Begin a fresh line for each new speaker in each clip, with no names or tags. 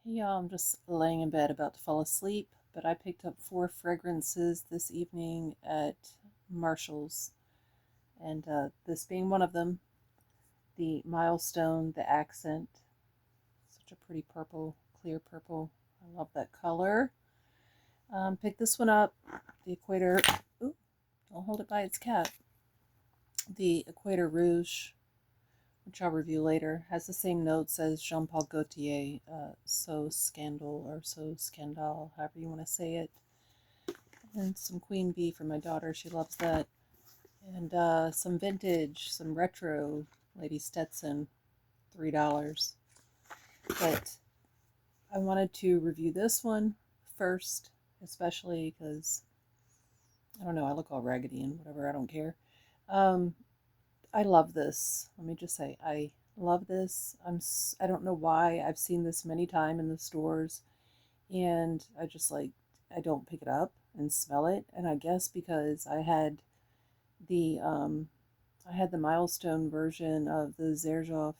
Hey y'all, I'm just laying in bed about to fall asleep, but I picked up four fragrances this evening at Marshall's, and this being one of them, the Milestone, the Accent. Such a pretty purple, clear purple. I love that color. Picked this one up, the Equator. Ooh, don't hold it by its cap. The Equator Rouge, which I'll review later, has the same notes as Jean Paul Gaultier, So Scandal or So Scandal, however you want to say it. And some Queen Bee for my daughter, she loves that. And some vintage, some retro Lady Stetson, $3. But I wanted to review this one first, especially because, I don't know, I look all raggedy and whatever, I don't care. Um, I love this. Let me just say, I love this. I don't know why. I've seen this many times in the stores, and I just like, I don't pick it up and smell it. And I guess because the um I had the Milestone version of the Xerjoff.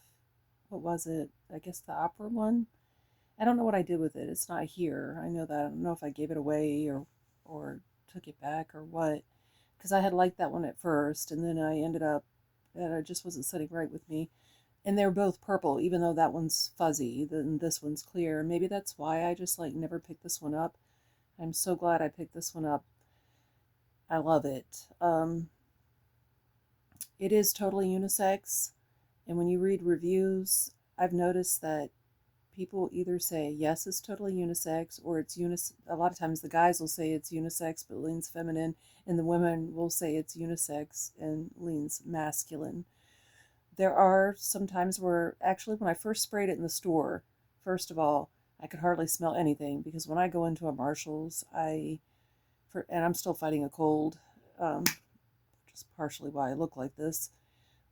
What was it? I guess the opera one. I don't know what I did with it. It's not here. I know that. I don't know if I gave it away or took it back or what. Because I had liked that one at first, and then I ended up that it just wasn't sitting right with me. And they're both purple, even though that one's fuzzy, then this one's clear. Maybe that's why I just like never picked this one up. I'm so glad I picked this one up. I love it. It is totally unisex, and when you read reviews, I've noticed that people either say yes, it's totally unisex, or it's a lot of times the guys will say it's unisex but leans feminine, and the women will say it's unisex and leans masculine. There are some times where actually when I first sprayed it in the store, first of all, I could hardly smell anything because when I go into a Marshall's, and I'm still fighting a cold, which is partially why I look like this,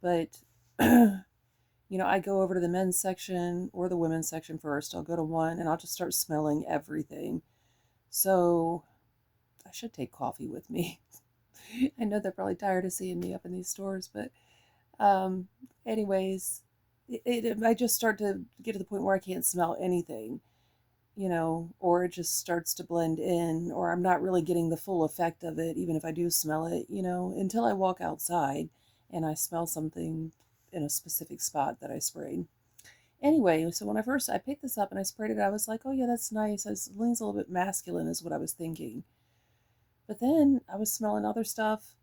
but I go over to the men's section or the women's section first. I'll go to one and I'll just start smelling everything. So I should take coffee with me. I know they're probably tired of seeing me up in these stores, but um, anyways, I just start to get to the point where I can't smell anything, or it just starts to blend in, or I'm not really getting the full effect of it, even if I do smell it, until I walk outside and I smell something in a specific spot that I sprayed. Anyway, so when I picked this up and I sprayed it, I was like, oh yeah, that's nice. It leans a little bit masculine, is what I was thinking. But then I was smelling other stuff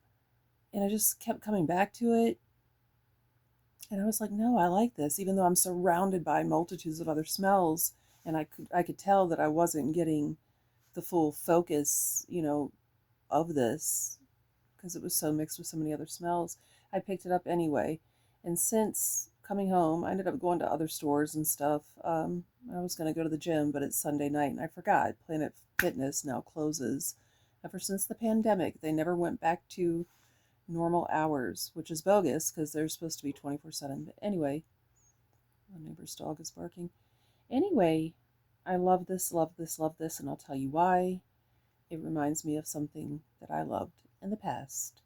and I just kept coming back to it. And I was like, no, I like this, even though I'm surrounded by multitudes of other smells. And I could tell that I wasn't getting the full focus, of this because it was so mixed with so many other smells. I picked it up anyway. And since coming home, I ended up going to other stores and stuff. I was going to go to the gym, but it's Sunday night and I forgot. Planet Fitness now closes. Ever since the pandemic, they never went back to normal hours, which is bogus because they're supposed to be 24/7. But anyway, my neighbor's dog is barking. Anyway, I love this, love this, love this, and I'll tell you why. It reminds me of something that I loved in the past.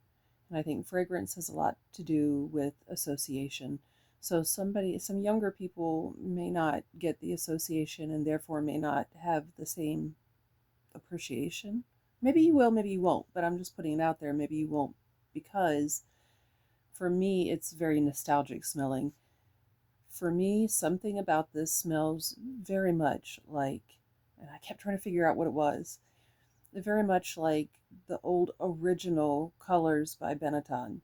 And I think fragrance has a lot to do with association. So some younger people may not get the association and therefore may not have the same appreciation. Maybe you will, maybe you won't, but I'm just putting it out there. Maybe you won't because for me, it's very nostalgic smelling. For me, something about this smells very much like, and I kept trying to figure out what it was, very much like the old original Colors by Benetton.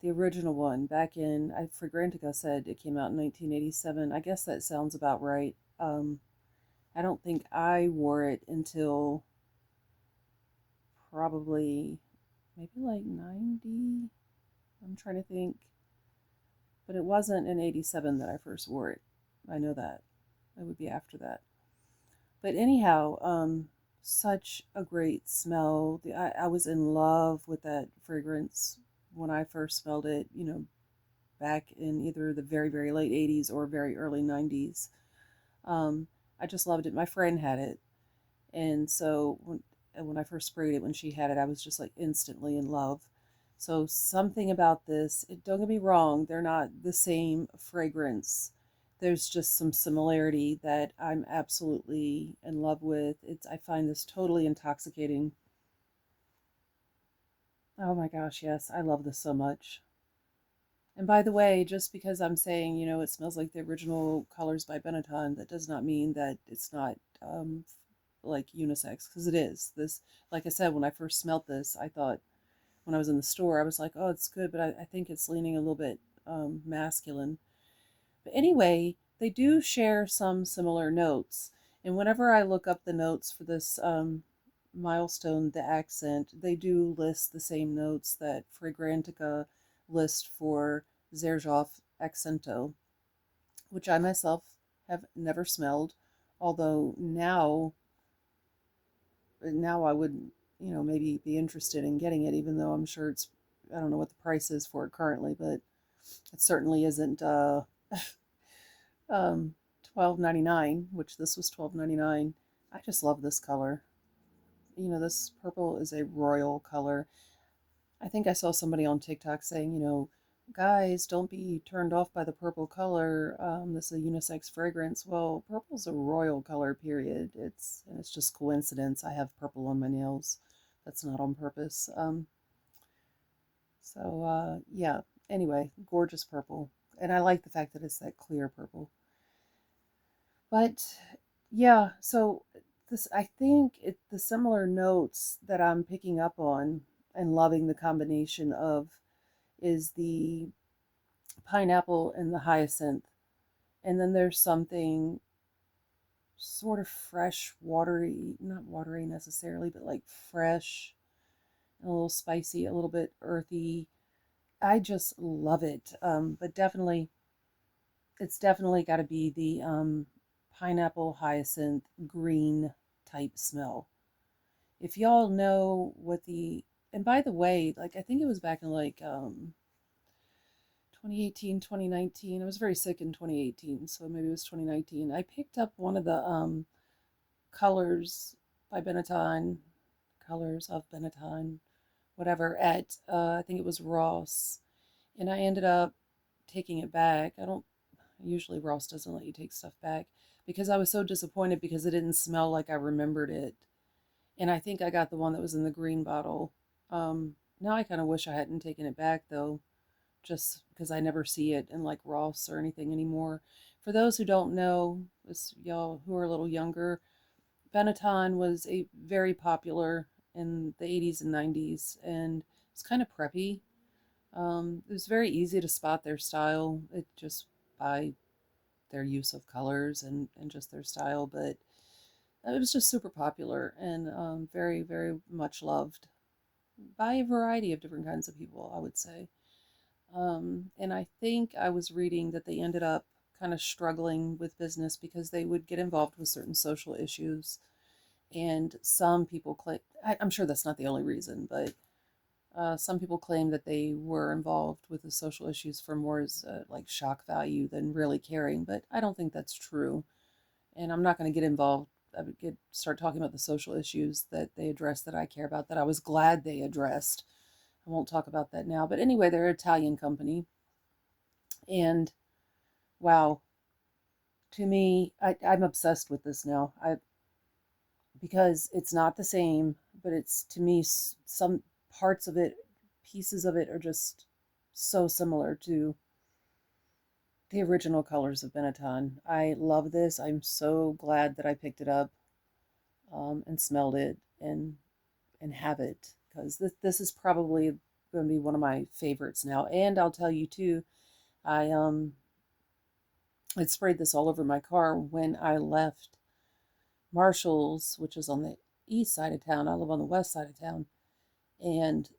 The original one back in, I Fragrantica said it came out in 1987. I guess that sounds about right. I don't think I wore it until probably maybe like 90. I'm trying to think. But it wasn't in 87 that I first wore it. I know that. It would be after that. But anyhow, such a great smell. I was in love with that fragrance when I first smelled it, back in either the very, very late 80s or very early 90s. Um, I just loved it. My friend had it. And so when I first sprayed it, when she had it, I was just like instantly in love. So something about this, don't get me wrong, they're not the same fragrance there's just some similarity that I'm absolutely in love with. I find this totally intoxicating. Oh my gosh, yes, I love this so much. And by the way, just because I'm saying, it smells like the original Colors by Benetton, that does not mean that it's not like unisex, because it is. This, like I said, when I first smelt this, I thought, when I was in the store, I was like, oh, it's good, but I think it's leaning a little bit masculine. But anyway, they do share some similar notes. And whenever I look up the notes for this Milestone, the Accent, they do list the same notes that Fragrantica list for Xerjoff Accento, which I myself have never smelled. Although now I would, maybe be interested in getting it, even though I'm sure I don't know what the price is for it currently, but it certainly isn't um, $12.99, which this was $12.99. I just love this color. This purple is a royal color. I think I saw somebody on TikTok saying, guys, don't be turned off by the purple color. This is a unisex fragrance. Well, purple's a royal color, period. It's just coincidence. I have purple on my nails. That's not on purpose. Yeah. Anyway, gorgeous purple, and I like the fact that it's that clear purple. But yeah, so I think the similar notes that I'm picking up on and loving the combination of is the pineapple and the hyacinth. And then there's something sort of fresh, watery, not watery necessarily, but like fresh, a little spicy, a little bit earthy. I just love it. But definitely, it's definitely got to be the pineapple hyacinth green type smell. If y'all know what and by the way, like I think it was back in like 2018, 2019. I was very sick in 2018, so maybe it was 2019. I picked up one of the colors by Benetton, colors of Benetton, whatever, at I think it was Ross, and I ended up taking it back. I don't Usually Ross doesn't let you take stuff back, because I was so disappointed because it didn't smell like I remembered it. And I think I got the one that was in the green bottle. Now I kind of wish I hadn't taken it back though, just because I never see it in like Ross or anything anymore. For those who don't know, y'all who are a little younger, Benetton was a very popular in the 80s and 90s, and it's kind of preppy. It was very easy to spot their style. It just by their use of colors and just their style, but it was just super popular and very, very much loved by a variety of different kinds of people, I would say. And I think I was reading that they ended up kind of struggling with business because they would get involved with certain social issues. And some people claim, I'm sure that's not the only reason, but some people claim that they were involved with the social issues for more as like shock value than really caring. But I don't think that's true. And I'm not going to get involved. I would start talking about the social issues that they addressed that I care about, that I was glad they addressed. I won't talk about that now. But anyway, they're an Italian company. And wow, to me, I'm obsessed with this now. Because it's not the same, but it's, to me, some parts of it, pieces of it are just so similar to the original Colors of Benetton. I love this. I'm so glad that I picked it up and smelled it and have it, because this is probably going to be one of my favorites now. And I'll tell you too, I sprayed this all over my car when I left Marshall's, which is on the east side of town. I live on the west side of town. And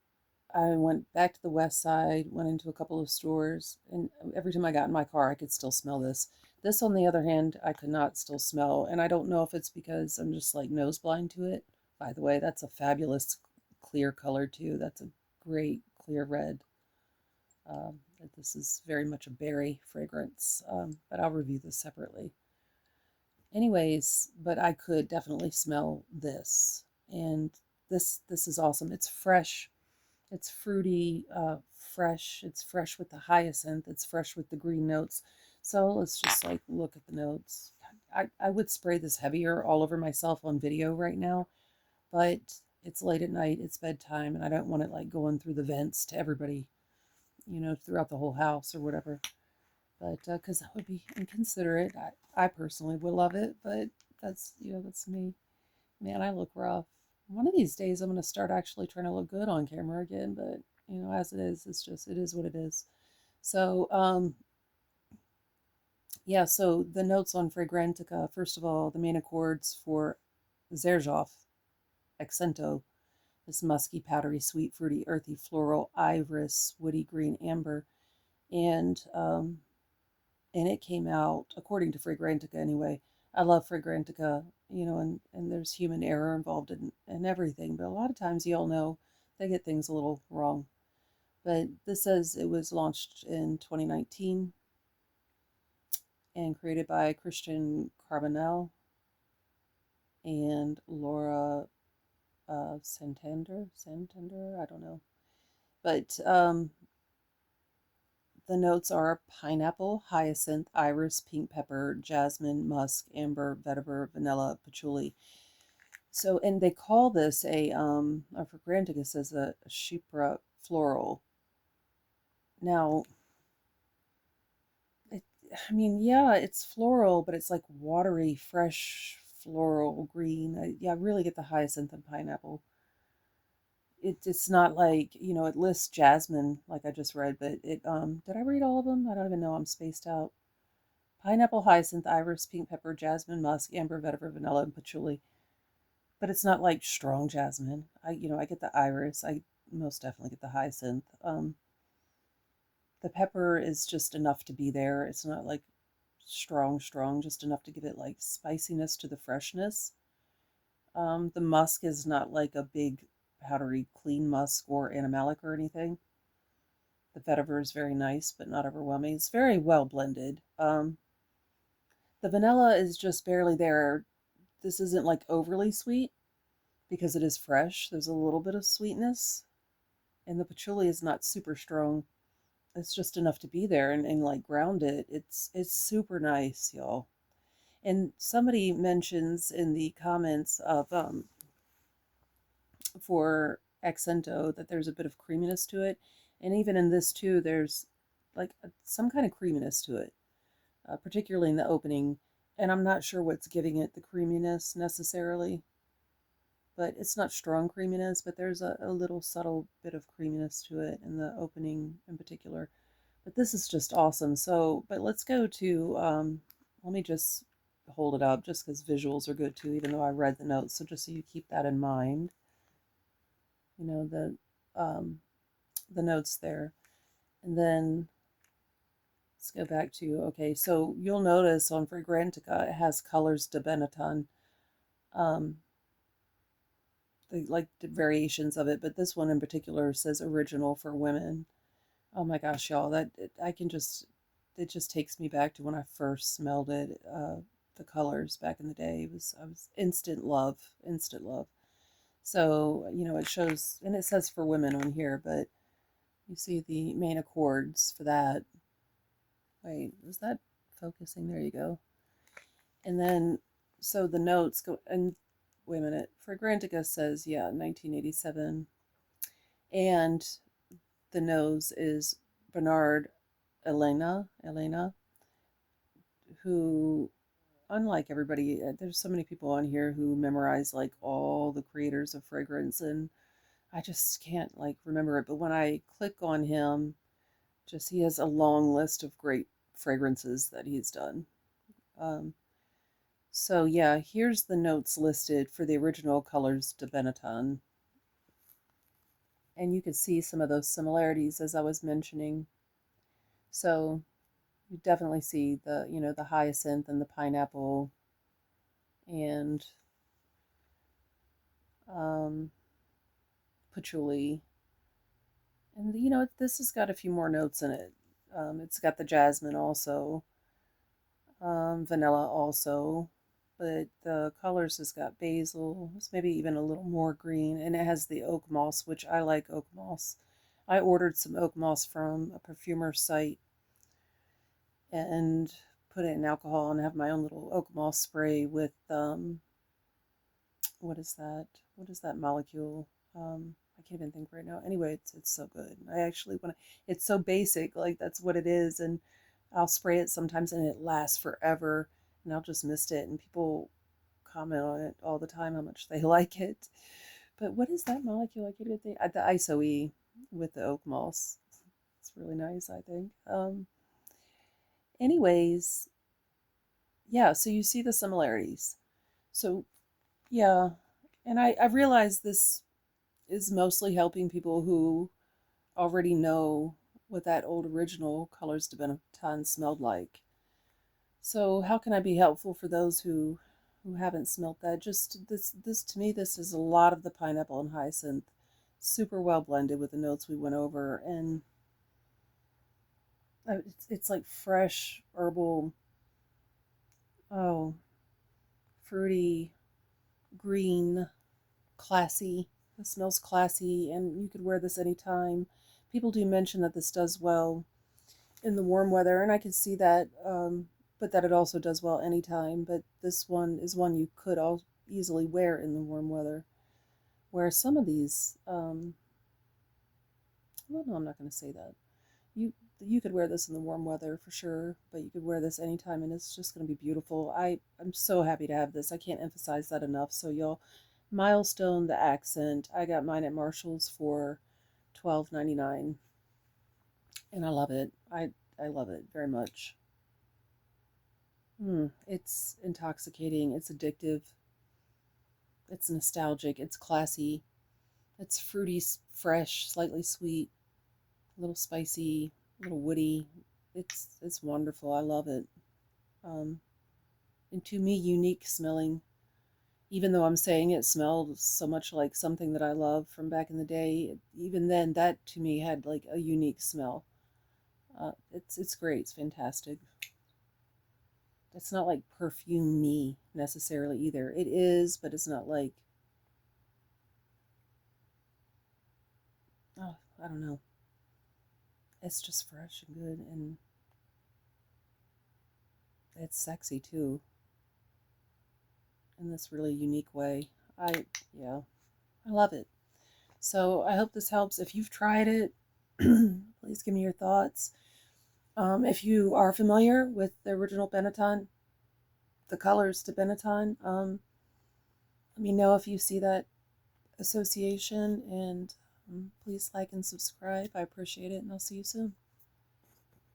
I went back to the west side, went into a couple of stores, and every time I got in my car, I could still smell this. This, on the other hand, I could not still smell. And I don't know if it's because I'm just like nose blind to it. By the way, that's a fabulous clear color too. That's a great clear red. This is very much a berry fragrance, but I'll review this separately. Anyways, but I could definitely smell this, and this is awesome. It's fresh, it's fruity, fresh. It's fresh with the hyacinth. It's fresh with the green notes. So let's just like look at the notes. I would spray this heavier all over myself on video right now, but it's late at night, it's bedtime, and I don't want it like going through the vents to everybody, throughout the whole house or whatever. But because that would be inconsiderate. I personally would love it, but that's me. Man, I look rough. One of these days, I'm going to start actually trying to look good on camera again, but as it is, it is what it is. So, yeah, so the notes on Fragrantica, first of all, the main accords for Xerjoff, Accento, this musky, powdery, sweet, fruity, earthy, floral, iris, woody, green, amber, and it came out according to Fragrantica anyway. I love Fragrantica, and there's human error involved in everything, but a lot of times you all know they get things a little wrong. But this says it was launched in 2019 and created by Christian Carbonell and Laura Santander, I don't know. But the notes are pineapple, hyacinth, iris, pink pepper, jasmine, musk, amber, vetiver, vanilla, patchouli. So, and they call this for granted, it says a chypre floral. Now, it, I mean, yeah, it's floral, but it's like watery, fresh floral green. I really get the hyacinth and pineapple. It's not like, it lists jasmine like I just read, but did I read all of them? I don't even know. I'm spaced out. Pineapple, hyacinth, iris, pink pepper, jasmine, musk, amber, vetiver, vanilla, and patchouli. But it's not like strong jasmine. I get the iris. I most definitely get the hyacinth. The pepper is just enough to be there. It's not like strong, just enough to give it like spiciness to the freshness. The musk is not like a big powdery clean musk or animalic or anything. The vetiver is very nice, but not overwhelming. It's very well blended. The vanilla is just barely there. This isn't like overly sweet because it is fresh. There's a little bit of sweetness. And the patchouli is not super strong. It's just enough to be there and like ground it. It's super nice, y'all. And somebody mentions in the comments of for Accento that there's a bit of creaminess to it. And even in this too, there's like some kind of creaminess to it, particularly in the opening. And I'm not sure what's giving it the creaminess necessarily, but it's not strong creaminess, but there's a little subtle bit of creaminess to it in the opening in particular. But this is just awesome. So, but let's go to, let me just hold it up just because visuals are good too, even though I read the notes. So just so you keep that in mind, you know, the notes there. And then let's go back to, okay, so you'll notice on Fragrantica, it has Colors de Benetton. Like the variations of it, but this one in particular says original for women. Oh my gosh, y'all, it just takes me back to when I first smelled it. The colors back in the day, I was instant love, instant love. So, it shows, and it says for women on here, but you see the main accords for that. Wait, was that focusing? There you go. And then, so the notes go, and wait a minute, Fragrantica says, yeah, 1987. And the nose is Bernard Elena, who, unlike everybody, there's so many people on here who memorize like all the creators of fragrance, and I just can't like remember it. But when I click on him, just he has a long list of great fragrances that he's done. Um, so yeah, here's the notes listed for the original Colors de Benetton. And you can see some of those similarities as I was mentioning. So you definitely see the hyacinth and the pineapple and um, patchouli. And this has got a few more notes in it. It's got the jasmine also, vanilla also, but the colors has got basil. It's maybe even a little more green, and it has the oak moss, which I like oak moss. I ordered some oak moss from a perfumer site, and put it in alcohol and have my own little oak moss spray with what is that? What is that molecule? I can't even think right now. Anyway, it's so good. I actually want to. It's so basic, like that's what it is, and I'll spray it sometimes, and it lasts forever. And I'll just mist it, and people comment on it all the time how much they like it. But what is that molecule? I can't even think. The ISOE with the oak moss. It's really nice, I think. Anyways, yeah. So you see the similarities. So yeah, and I've realized this is mostly helping people who already know what that old original Colors de Benetton smelled like. So how can I be helpful for those who haven't smelt that? Just this to me, this is a lot of the pineapple and hyacinth, super well blended with the notes we went over, and it's like fresh herbal, oh, fruity, green, classy. It smells classy, and you could wear this anytime. People do mention that this does well in the warm weather, and I can see that, but that it also does well anytime. But this one is one you could all easily wear in the warm weather. Whereas some of these, well, no, I'm not going to say that. You could wear this in the warm weather for sure, but you could wear this anytime, and it's just going to be beautiful. I'm so happy to have this. I can't emphasize that enough. So y'all, Milestone, the Accent. I got mine at Marshall's for $12.99, and I love it. I love it very much. It's intoxicating. It's addictive. It's nostalgic. It's classy. It's fruity, fresh, slightly sweet, a little spicy, a little woody. It's wonderful. I love it. Um, and to me, unique smelling. Even though I'm saying it smelled so much like something that I love from back in the day, even then, that to me had like a unique smell. It's great. It's fantastic. It's not like perfume-y necessarily either. It is, but it's not like, oh, I don't know. It's just fresh and good, and it's sexy too in this really unique way. Yeah, I love it. So I hope this helps. If you've tried it, please give me your thoughts. If you are familiar with the original Benetton, the Colors de Benetton, let me know if you see that association, and please like and subscribe. I appreciate it, and I'll see you soon.